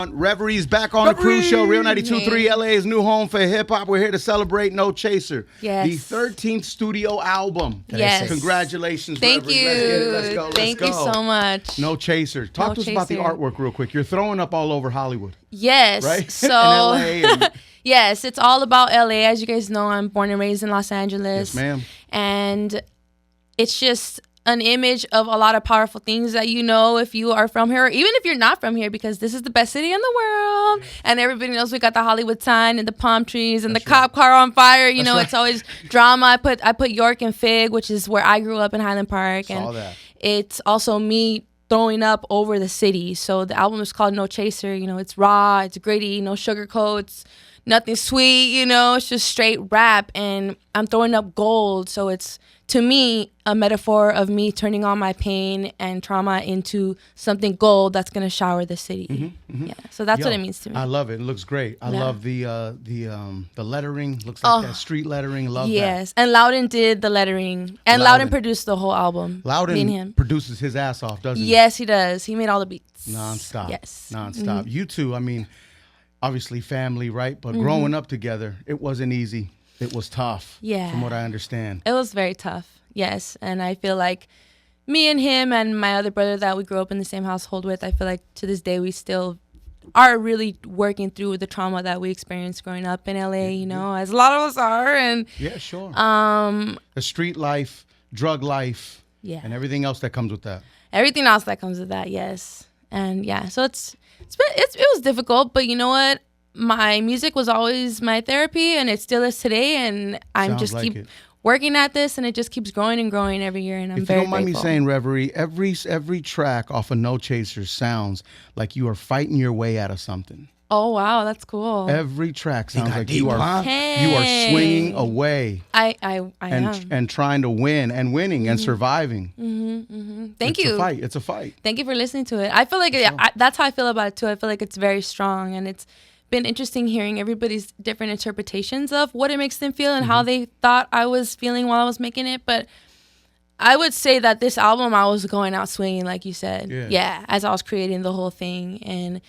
Reverie's back on the Cruz Show. Real 92.3 LA's new home for hip hop. We're here to celebrate No Chaser. Yes. The 13th studio album. Yes. Congratulations, Thank Reverie. you. Let's go. Thank you so much. No Chaser. Talk to us about the artwork real quick. You're throwing up all over Hollywood. Yes. Right? So, LA and... yes, it's all about LA. As you guys know, I'm born and raised in Los Angeles. Yes, ma'am. And it's just an image of a lot of powerful things that you know if you are from here, or even if you're not from here, because this is the best city in the world. And everybody knows we got the Hollywood sign and the palm trees and the cop car on fire. You know, it's always drama. I put York and Fig, which is where I grew up in Highland Park. And it's also me throwing up over the city. So the album is called No Chaser. You know, it's raw, it's gritty, no sugarcoats, nothing sweet, you know, it's just straight rap. And I'm throwing up gold. So it's, to me, a metaphor of me turning all my pain and trauma into something gold that's going to shower the city. Yeah, so that's what it means to me. I love it. It looks great. I love the lettering. Looks like that street lettering. Love that. Yes, and Loudon did the lettering. And Loudon produced the whole album. Loudon produces his ass off, doesn't he? Yes, he does. He made all the beats. Non-stop. Yes. Non-stop. You two, I mean, obviously family, right? But growing up together, it wasn't easy. It was tough, from what I understand. It was very tough, yes. And I feel like me and him and my other brother that we grew up in the same household with, I feel like to this day we still are really working through the trauma that we experienced growing up in LA, you know, as a lot of us are. And yeah, sure. The street life, drug life, and everything else that comes with that. Everything else that comes with that, yes. And yeah, so it was difficult, but you know what? My music was always my therapy, and it still is today. And I'm just keep working at this, and it just keeps growing and growing every year. And I'm very grateful. If you don't mind me saying, Reverie, every track off of No Chaser sounds like you are fighting your way out of something. Oh wow, that's cool. Every track sounds like you are swinging away. I am. And trying to win and winning and surviving. Thank you. It's a fight. Thank you for listening to it. I feel like that's how I feel about it too. I feel like it's very strong, and it's been interesting hearing everybody's different interpretations of what it makes them feel and how they thought I was feeling while I was making it. But I would say that this album, I was going out swinging, like you said. Yeah, as I was creating the whole thing. And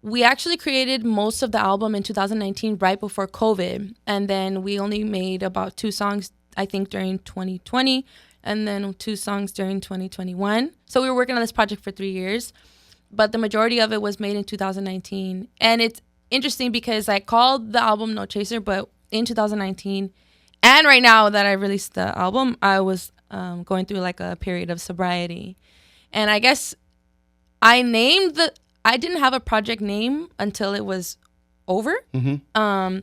we actually created most of the album in 2019, right before COVID. And then we only made about 2 songs, I think, during 2020, and then 2 songs during 2021. So we were working on this project for 3 years, but the majority of it was made in 2019. And it's interesting because I called the album No Chaser, but in 2019, and right now that I released the album, I was going through like a period of sobriety. And I guess I didn't have a project name until it was over. And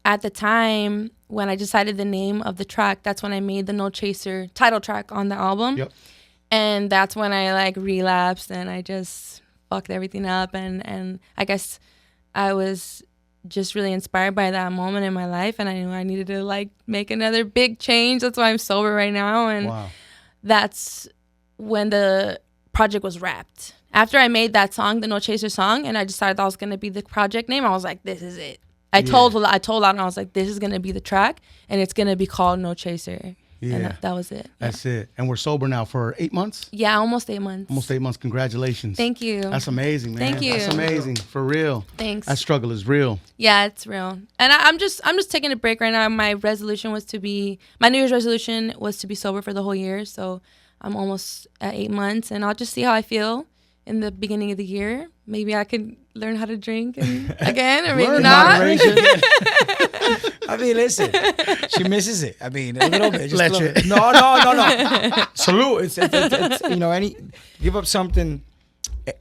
at the time when I decided the name of the track, that's when I made the No Chaser title track on the album. And that's when I like relapsed and I just fucked everything up. And I guess I was just really inspired by that moment in my life, and I knew I needed to like make another big change. That's why I'm sober right now. And that's when the project was wrapped. After I made that song, the No Chaser song, and I decided that was going to be the project name, I was like, this is it. I told Loudon, I was like, this is going to be the track, and it's going to be called No Chaser. And that was it. That's it. And we're sober now for 8 months? Yeah, almost 8 months. Almost 8 months. Congratulations. Thank you. That's amazing, man. Thank you. That's amazing. For real. Thanks. That struggle is real. Yeah, it's real. And I'm just taking a break right now. My New Year's resolution was to be sober for the whole year. So I'm almost at 8 months, and I'll just see how I feel in the beginning of the year. Maybe I could learn how to drink again, or maybe not. I mean, listen, she misses it. I mean, a little bit. Just a little bit. No. Salute. It's you know, give up something,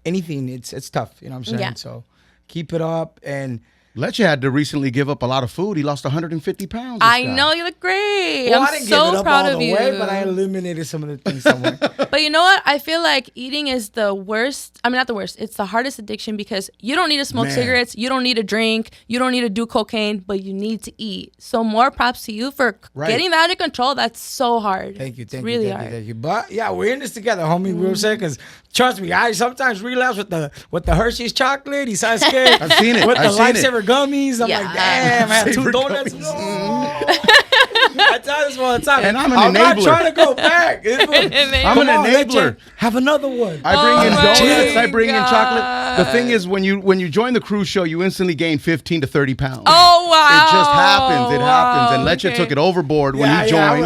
anything. It's tough. You know what I'm saying? Yeah. So keep it up. And Letcha had to recently give up a lot of food. He lost 150 pounds. I know, you look great. Well, I'm I didn't so give it up proud all of the you. way, but I eliminated some of the things somewhere. But you know what? I feel like eating is the worst. I mean, not the worst. It's the hardest addiction because you don't need to smoke cigarettes. You don't need to drink. You don't need to do cocaine, but you need to eat. So more props to you for getting that under control. That's so hard. Thank you. Thank you. But yeah, we're in this together, homie. Real sad, because trust me, I sometimes relapse with the Hershey's chocolate. He's so scared. I've seen it. With the Lifesaver gummies. I'm like, damn, I had 2 donuts. No. I tell this all the time. And I'm an enabler. enabler. Not trying to go back. I'm an enabler. Have another one. I bring in my donuts. I bring in chocolate. The God. thing is, when you join the Cruz Show, you instantly gain 15 to 30 pounds. Oh, wow. It just happens. It happens. And Leche okay. took it overboard when he joined.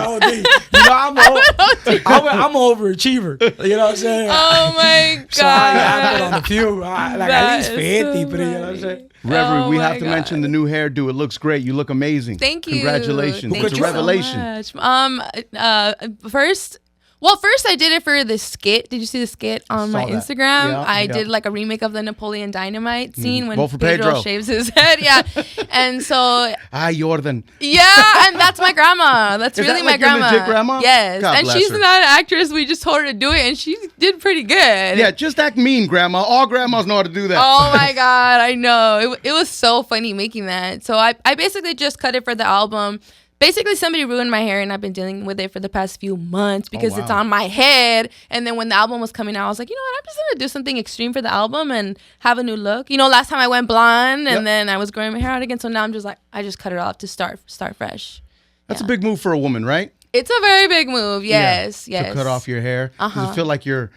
I'm an overachiever. You know what I'm saying? Oh, my God. So I put on a few. Like at least That 50, is so but you know what I'm saying? Reverie, Oh we my have to mention God. the new hairdo. It looks great. You look amazing. Thank you. Congratulations. Thank It's a you revelation. so much. First I did it for the skit. Did you see the skit on my saw that. Instagram? Yeah, I yeah. did like a remake of the Napoleon Dynamite scene when Vote for Pedro Pedro. shaves his head. Yeah. And so, Jordan. yeah, and that's my grandma. That's Is really that my like your grandma. legit grandma? Yes. God And bless she's her. not an actress. We just told her to do it and she did pretty good. Yeah, just act mean, Grandma. All grandmas know how to do that. Oh my God, I know. It was so funny making that. So I basically just cut it for the album. Basically, somebody ruined my hair, and I've been dealing with it for the past few months because it's wow. on my head. And then when the album was coming out, I was like, you know what? I'm just going to do something extreme for the album and have a new look. You know, last time I went blonde, and Yep. then I was growing my hair out again. So now I'm just like, I just cut it off to start fresh. That's a big move for a woman, right? It's a very big move. Yes, Yeah, yes. to cut off your hair. Does it feel like your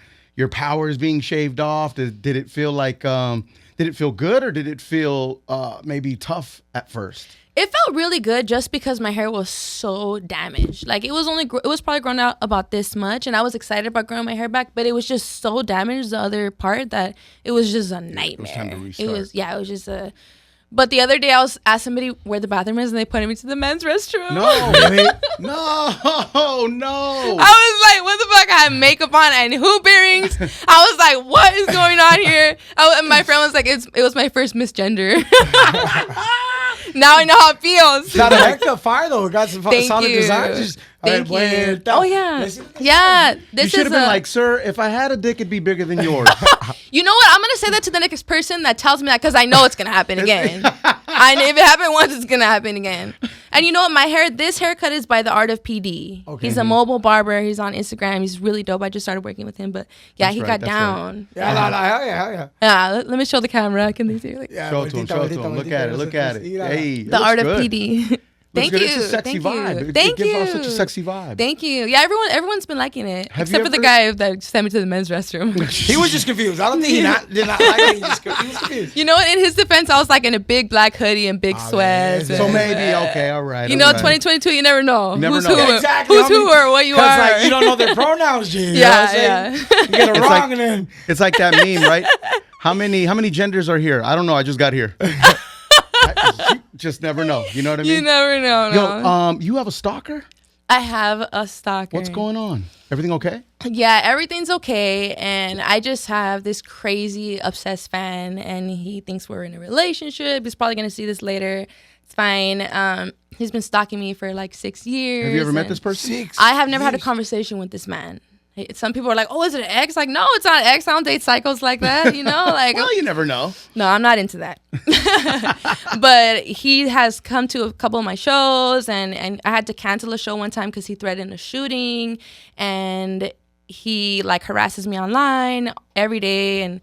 power is being shaved off? Did it feel like did it feel good, or did it feel maybe tough at first? It felt really good just because my hair was so damaged. Like it was probably grown out about this much, and I was excited about growing my hair back, but it was just so damaged the other part that it was just a nightmare. It was time to restart. It was just a. But the other day I was asked somebody where the bathroom is, and they pointed me to the men's restroom. No, no. I was like, what the fuck? I had makeup on and hoop earrings. I was like, what is going on here? And my friend was like, it was my first misgender. Now I know how it feels. Got a heck of fire though. It got some Thank solid you. designs. Just, Thank all right, you. bueno, Oh yeah, Listen. yeah. You This should is have been like, sir, if I had a dick, it'd be bigger than yours. You know what? I'm gonna say that to the next person that tells me that because I know it's gonna happen again. If it happened once, it's gonna happen again. And you know what? This haircut is by the Art of PD. Okay. He's a mobile barber. He's on Instagram. He's really dope. I just started working with him, but yeah, That's he right, got that's down. Yeah, no, hell yeah. Yeah, let me show the camera. Can they see? Like, Yeah, Show it to him. Look at it. Hey, the Art of PD. Thank good. you. It's a sexy Thank vibe. you. It Thank gives you. off such a sexy vibe. Thank you. Yeah, everyone's been liking it, Have except you for the ever- guy that sent me to the men's restroom. He was just confused. I don't think he did not like it. He was confused. You know what? In his defense, I was like in a big black hoodie and big sweats. man. So and- maybe, okay, all right. You all know, right. 2022, you never know. You never who's know. Who, Exactly. Who's who or what you are. Like, you don't know their pronouns, G. You know what I'm Yeah, saying? yeah. You get it It's wrong like- and then It's like that meme, right? How many genders are here? I don't know. I just got here. You just never know. You know what I mean? You never know. No. Yo, you have a stalker? I have a stalker. What's going on? Everything okay? Yeah, everything's okay. And I just have this crazy obsessed fan, and he thinks we're in a relationship. He's probably going to see this later. It's fine. He's been stalking me for like 6 years. Have you ever met and this person? I have never had a conversation with this man. Some people are like, oh, is it an ex? Like, no, it's not an ex. I don't date psychos like that, you know? Like, Well, you never know. no, I'm not into that. But he has come to a couple of my shows, and I had to cancel a show one time because he threatened a shooting, and he like harasses me online every day, and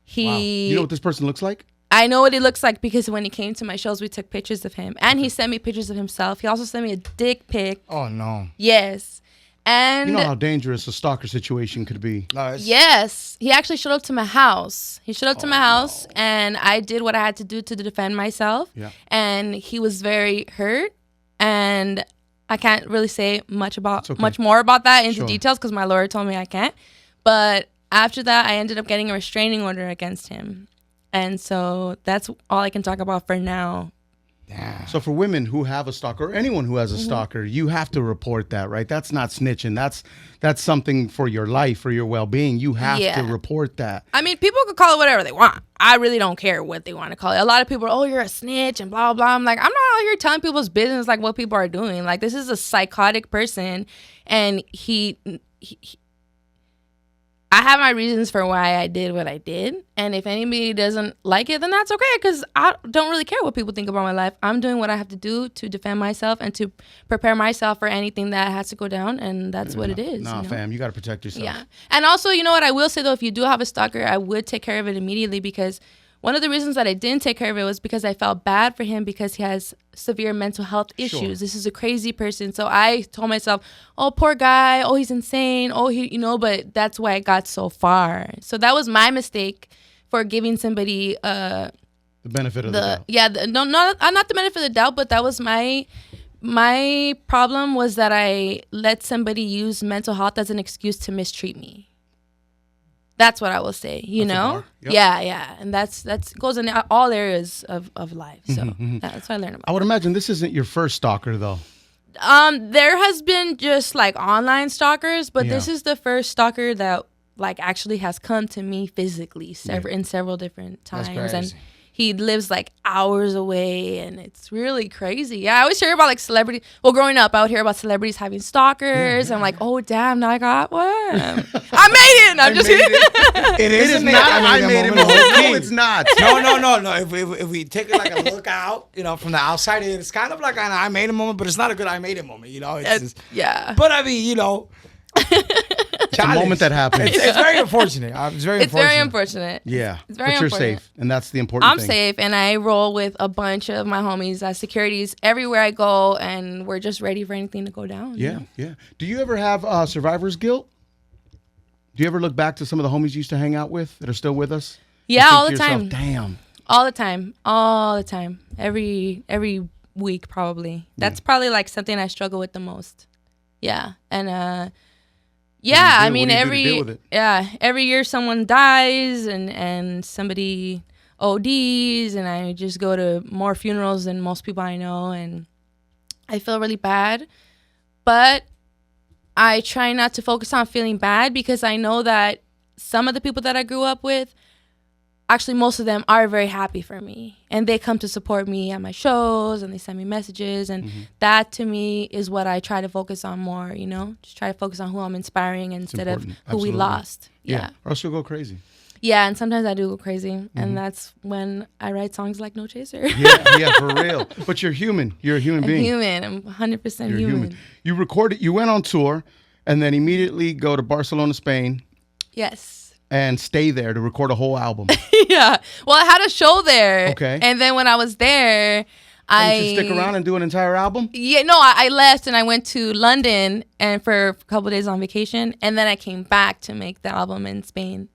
he... Wow. You know what this person looks like? I know what he looks like because when he came to my shows, we took pictures of him, and he sent me pictures of himself. He also sent me a dick pic. oh no. Yes. And You know how dangerous a stalker situation could be. No, it's, yes, he actually showed up to my house. And I did what I had to do to defend myself. Yeah. And he was very hurt. And I can't really say much okay. more about that into Sure. details because my lawyer told me I can't. But after that, I ended up getting a restraining order against him. And so that's all I can talk about for now. So for women who have a stalker, or anyone who has a stalker, you have to report that, right? That's not snitching. That's something for your life, for your well-being. You have to report that. I mean, people could call it whatever they want. I really don't care what they want to call it. A lot of people are, oh, you're a snitch and blah, blah. I'm like, I'm not out here telling people's business like what people are doing. Like, this is a psychotic person, and I have my reasons for why I did what I did. And if anybody doesn't like it, then that's okay, because I don't really care what people think about my life. I'm doing what I have to do to defend myself and to prepare myself for anything that has to go down. And that's what it is. Nah, you know? fam, you got to protect yourself. Yeah. And also, you know what? I will say, though, if you do have a stalker, I would take care of it immediately, because one of the reasons that I didn't take care of it was because I felt bad for him because he has severe mental health issues. Sure. This is a crazy person. So I told myself, oh, poor guy. Oh, he's insane. Oh, but that's why I got so far. So that was my mistake for giving somebody the benefit of the doubt. Yeah, not the benefit of the doubt, but that was my problem was that I let somebody use mental health as an excuse to mistreat me. That's what I will say, you know? Yep. Yeah. And that's goes in all areas of life. So that's what I learned about. I would imagine this isn't your first stalker, though. There has been just like online stalkers, but this is the first stalker that like actually has come to me physically in several different times. And he lives like hours away, and it's really crazy. Yeah, I always hear about like celebrities. Well, growing up, I would hear about celebrities having stalkers. And I'm like, oh, damn, now I got one. I made it. I'm just kidding. It is not. I made it. No, it's not. No. If we take it like a look out, from the outside, it's kind of like an I made it moment, but it's not a good I made it moment. It's yeah. But I mean, it's a moment that happens. It's very unfortunate. It's very unfortunate. Yeah. It's very but you're unfortunate. safe, and that's the important thing. I'm safe, and I roll with a bunch of my homies as securities everywhere I go, and we're just ready for anything to go down. Yeah. Do you ever have survivor's guilt? Do you ever look back to some of the homies you used to hang out with that are still with us? Yeah, all the time. Damn. All the time. Every week, probably. That's probably like something I struggle with the most. Yeah, and I mean every year someone dies and somebody ODs, and I just go to more funerals than most people I know, and I feel really bad, but I try not to focus on feeling bad because I know that some of the people that I grew up with, actually most of them are very happy for me, and they come to support me at my shows, and they send me messages, and that to me is what I try to focus on more, just try to focus on who I'm inspiring instead of who we lost. Yeah. Or else you'll go crazy. Yeah, and sometimes I do go crazy, and that's when I write songs like No Chaser. Yeah, for real. But you're human. You're a human being. I'm 100% human. You recorded, you went on tour, and then immediately go to Barcelona, Spain. Yes. And stay there to record a whole album. Yeah. Well, I had a show there. Okay. And then when I was there, Did you stick around and do an entire album? Yeah, no, I left and I went to London and for a couple of days on vacation, and then I came back to make the album in Spain.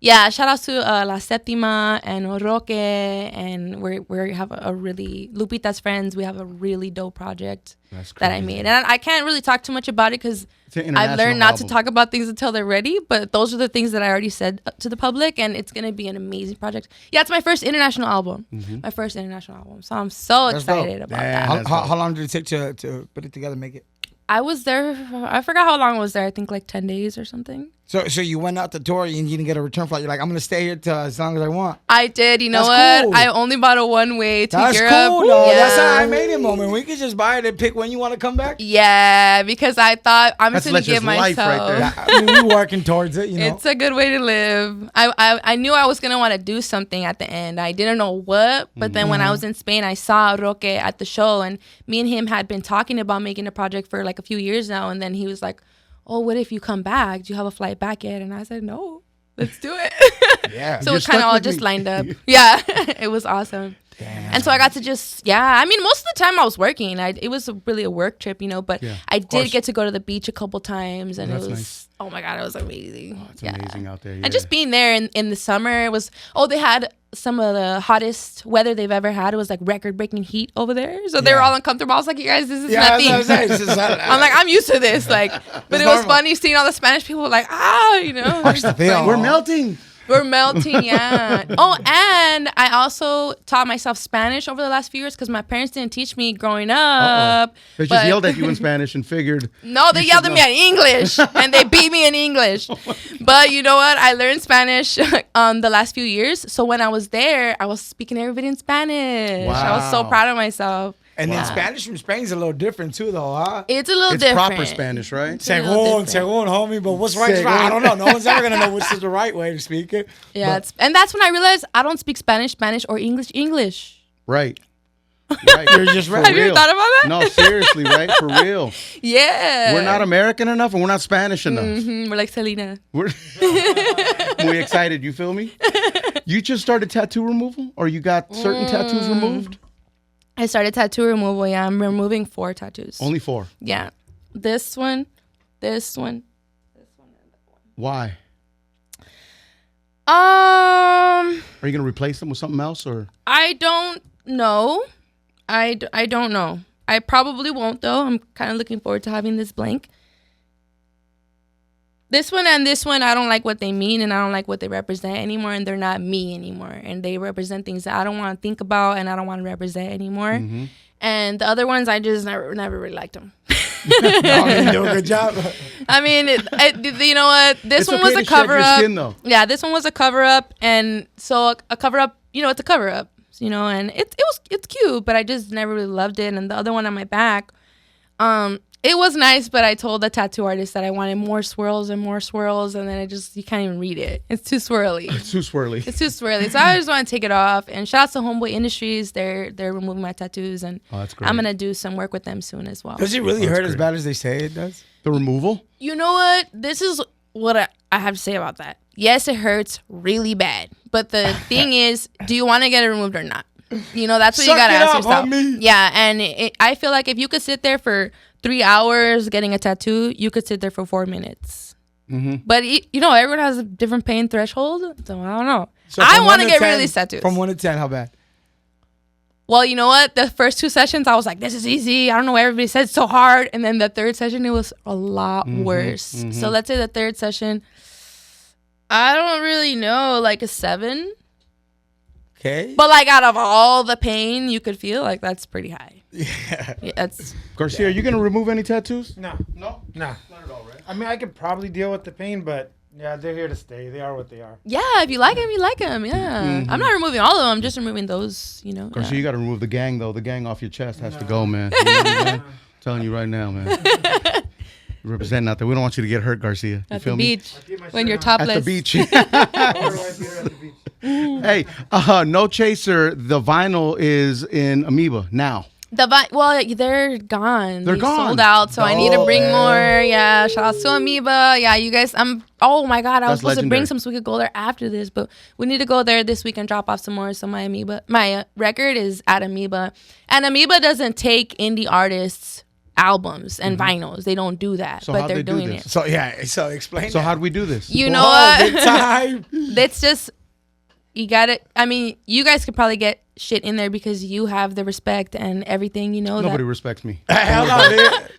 Yeah, shout out to La Séptima and Roque, and we have a really, Lupita's friends, we have a really dope project that I made. And I can't really talk too much about it because I've learned not to talk about things until they're ready, but those are the things that I already said to the public, and it's going to be an amazing project. Yeah, it's my first international album. My first international album. So I'm so excited about that. How long did it take to put it together, make it? I was there, I forgot how long I was there. I think like 10 days or something. So you went out the tour and you didn't get a return flight. You're like, I'm going to stay here as long as I want. I did. You know what? Cool. I only bought a one-way to Europe. That's cool, though. Yeah. That's how I made it moment. We could just buy it and pick when you want to come back. Yeah, because I thought I'm just going to give myself. Right there. We're working towards it, It's a good way to live. I knew I was going to want to do something at the end. I didn't know what, but then when I was in Spain, I saw Roque at the show, and me and him had been talking about making a project for like a few years now, and then he was like, oh, what if you come back? Do you have a flight back yet? And I said, no, let's do it. Yeah. So it kind of all just lined up. Yeah, it was awesome. Damn. And so I got to just, I mean, most of the time I was working. It was really a work trip, but I did get to go to the beach a couple times, and it was, nice. Oh my God, it was amazing. Oh, it's amazing out there. Yeah. And just being there in the summer, it was, they had some of the hottest weather they've ever had. It was like record-breaking heat over there. So they were all uncomfortable. I was like, you guys, this is nothing. I'm like, I'm used to this. But it was funny seeing all the Spanish people like, We're melting. We're melting, yeah. Oh, and I also taught myself Spanish over the last few years because my parents didn't teach me growing up. They just yelled at you in Spanish and figured. No, they yelled at me in English, and they beat me in English. But you know what? I learned Spanish the last few years. So when I was there, I was speaking to everybody in Spanish. Wow. I was so proud of myself. And then Spanish from Spain is a little different too, though, huh? It's a little different. It's proper Spanish, right? Según, homie. But what's right is right. I don't know. No one's ever going to know which is the right way to speak it. Yeah, and that's when I realized I don't speak Spanish, or English. Right. Right. You're just right. Have you ever thought about that? No, seriously, right? For real. Yeah. We're not American enough and we're not Spanish enough. We're like Selena. We're muy excited, you feel me? You just started tattoo removal? Or you got certain tattoos removed? I started tattoo removal, yeah. I'm removing 4 tattoos. Only 4? Yeah. This one, this one, this one, and that one. Why? Are you going to replace them with something else or? I don't know. I don't know. I probably won't though. I'm kind of looking forward to having this blank. This one and this one, I don't like what they mean and I don't like what they represent anymore, and they're not me anymore. And they represent things that I don't want to think about and I don't want to represent anymore. Mm-hmm. And the other ones, I just never really liked them. You do a good job. I mean, you know what? This one was a cover up. Yeah, this one was a cover up, and so a cover up. You know, it's a cover up. You know, and it's cute, but I just never really loved it. And the other one on my back, it was nice, but I told the tattoo artist that I wanted more swirls, and then you can't even read it. It's too swirly. It's too swirly. So I just want to take it off. And shout out to Homeboy Industries. They're removing my tattoos, and that's great. I'm gonna do some work with them soon as well. Does it really hurt as bad as they say it does? The removal? You know what? This is what I have to say about that. Yes, it hurts really bad. But the thing is, do you want to get it removed or not? You know, that's what you got to ask yourself. Homie. Yeah, and I feel like if you could sit there for 3 hours getting a tattoo, you could sit there for 4 minutes. Mm-hmm. But, you know, everyone has a different pain threshold. So I don't know. So I want to get rid of these tattoos. From 1 to 10, how bad? Well, you know what? The first 2 sessions, I was like, this is easy. I don't know why everybody said it's so hard. And then the third session, it was a lot worse. Mm-hmm. So let's say the third session, I don't really know, like a 7. Okay. But like out of all the pain you could feel, like that's pretty high. Yeah. That's Garcia, are you going to remove any tattoos? No. No? No. Not at all, right? I mean, I could probably deal with the pain, but yeah, they're here to stay. They are what they are. Yeah, if you like them, you like them. Yeah. Mm-hmm. I'm not removing all of them. I'm just removing those, you know. Garcia, you got to remove the gang, though. The gang off your chest has to go, man. You know what I'm telling you right now, man. You're representing out there. We don't want you to get hurt, Garcia. You at feel the me? Beach, when you're topless. At the beach. Hey, No Chaser, the vinyl is in Amoeba now. Well, they're gone. They're gone. Sold out, so I need to bring more. Yeah, shout out to Amoeba. Yeah, you guys. Oh my God, I was supposed to bring some so we could go there after this, but we need to go there this week and drop off some more. So my record is at Amoeba, and Amoeba doesn't take indie artists' albums and vinyls. They don't do that, so but they're doing it. So explain. So how'd we do this? You know what? It's just. You got it. I mean, you guys could probably get shit in there because you have the respect and everything. You know nobody respects me. Hell no,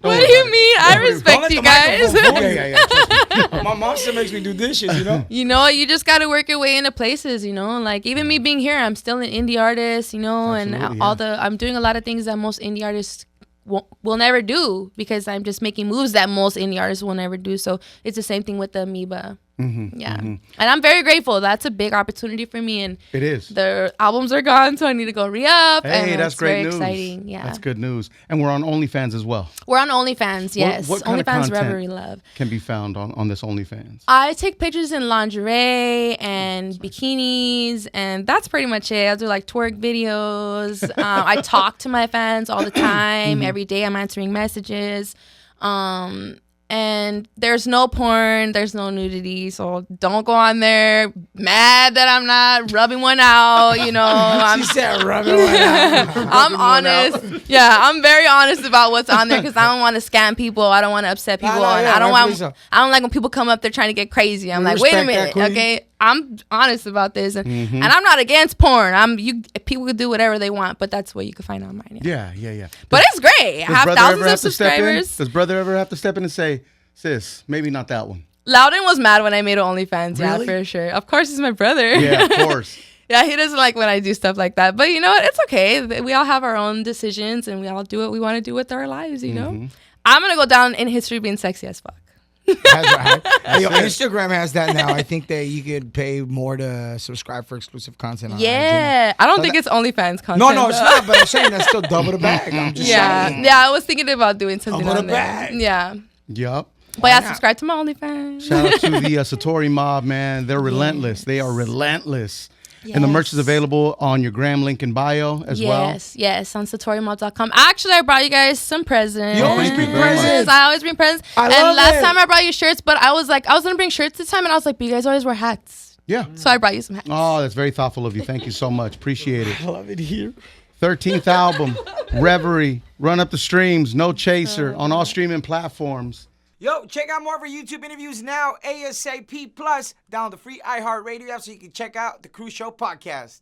what do you mean? I respect you guys. Yeah. My mom still makes me do dishes. You know. You know, you just got to work your way into places. You know, like even me being here, I'm still an indie artist. You know, and I'm doing a lot of things that most indie artists will never do because I'm just making moves that most indie artists will never do. So it's the same thing with the Amoeba. Mm-hmm, yeah. Mm-hmm. And I'm very grateful. That's a big opportunity for me. And it is. The albums are gone, so I need to go re-up. Hey, and that's great news. Exciting. Yeah. That's good news. And we're on OnlyFans as well. We're on OnlyFans, yes. What kind OnlyFans of Reverie Love can be found on this OnlyFans? I take pictures in lingerie and bikinis, and that's pretty much it. I do like twerk videos. I talk to my fans all the time. Every day I'm answering messages. And there's no porn, there's no nudity, so don't go on there mad that I'm not rubbing one out, you know. She said rubbing one out. I'm honest. Yeah, I'm very honest about what's on there because I don't want to scam people. I don't want to upset people. I don't like when people come up there trying to get crazy. I'm like, wait a minute, okay? I'm honest about this, and I'm not against porn. People could do whatever they want, but that's what you can find online. Yeah. But it's great. I have thousands of subscribers. Does brother ever have to step in and say, sis, maybe not that one? Loudon was mad when I made OnlyFans. Really? Yeah, for sure. Of course, he's my brother. Yeah, of course. Yeah, he doesn't like when I do stuff like that. But you know what? It's okay. We all have our own decisions, and we all do what we want to do with our lives, you know? I'm going to go down in history being sexy as fuck. Instagram has that now. I think that you could pay more to subscribe for exclusive content on IG. I don't think it's OnlyFans content. No, it's not. But I'm saying that's still double the bag. I'm just saying. Yeah, I was thinking about doing something double on the there. bag. Yeah. Yup. But yeah, subscribe to my OnlyFans. Shout out to the Satori mob, man. They're relentless. They are relentless. And the merch is available on your Gram link in bio as well. Yes, on satorimob.com. Actually, I brought you guys some presents. You always bring presents. I always bring presents. And last time I brought you shirts, but I was like, I was going to bring shirts this time, and I was like, but you guys always wear hats. Yeah. So I brought you some hats. Oh, that's very thoughtful of you. Thank you so much. Appreciate it. I love it here. 13th album, Reverie, Run Up the Streams, No Chaser, on all streaming platforms. Yo, check out more of our YouTube interviews now, ASAP+. Download the free iHeartRadio app so you can check out the Cruz Show podcast.